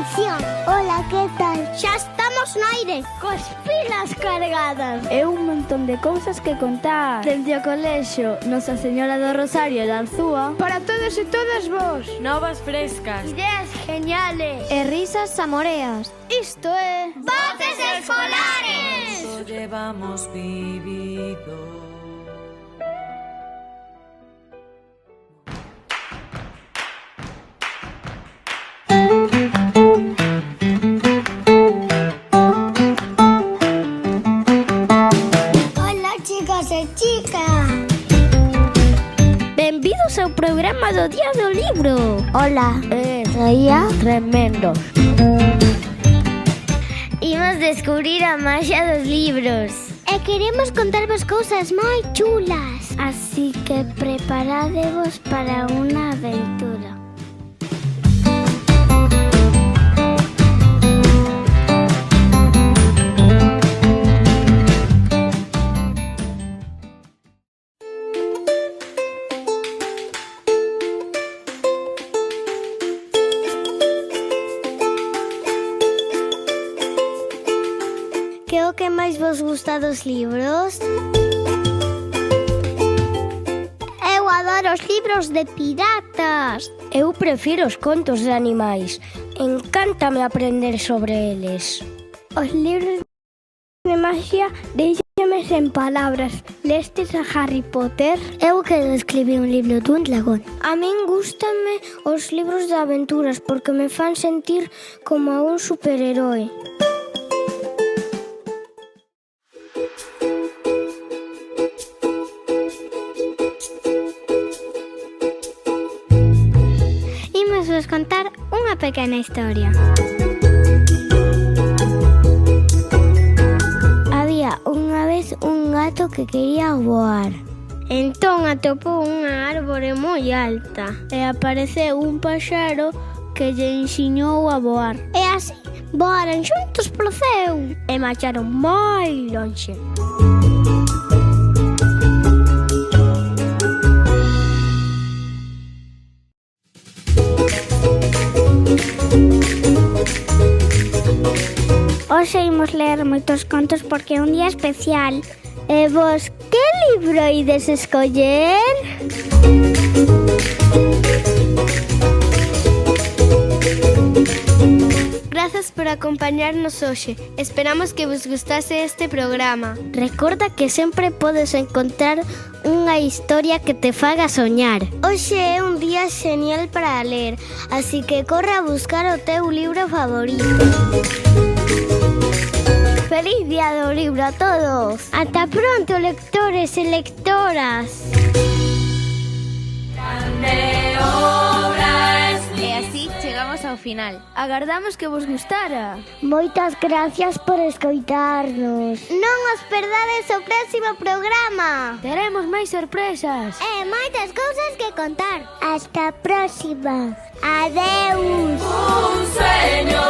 Atención. Hola, ¿qué tal? Xa estamos no aire, cos pilas cargadas. E un montón de cousas que contar. Dende o colexio Nosa Señora do Rosario de Alzúa. Para todos e todas vos. Novas frescas. Ideas geniales. E risas samoreas. Isto é Voces Escolares. Lo llevamos vivido. Hola, chicos e chicas. Benvidos ao programa do Día do Libro. Hola. Sería tremendo. Imos descubrir a magia dos libros. E queremos contarvos cousas moi chulas. Así que preparadevos para unha aventura. Que é o que máis vos gusta dos libros? Eu adoro os libros de piratas. Eu prefiro os contos de animais. Encántame aprender sobre eles. Os libros de magia déixame sen palabras. Lestes a Harry Potter? Eu quero escribir un libro dun dragón. A min gústame os libros de aventuras porque me fan sentir como a un superheroe. Imos vos contar unha pequena historia. Había unha vez un gato que quería voar. Entón atopou unha árbore moi alta E apareceu un paxaro que lle ensinou a voar. e así voaron xuntos polo ceo. E marcharon moi lonxe. Hoxe imos ler moitos contos porque é un día especial. E vos, que libro ides escoller? Grazas por acompañarnos hoxe. Esperamos que vos gustase este programa. Recorda que sempre podes encontrar unha historia que te faga soñar. Hoxe é un día genial para ler, así que corre a buscar o teu libro favorito. Feliz Día do Libro a todos. Ata pronto, lectores e lectoras. E así chegamos ao final. Agardamos que vos gustara. Moitas gracias por escoitarnos. Non os perdades o próximo programa. Teremos máis sorpresas. E moitas cousas que contar. Hasta a próxima. Adeus. Un sueño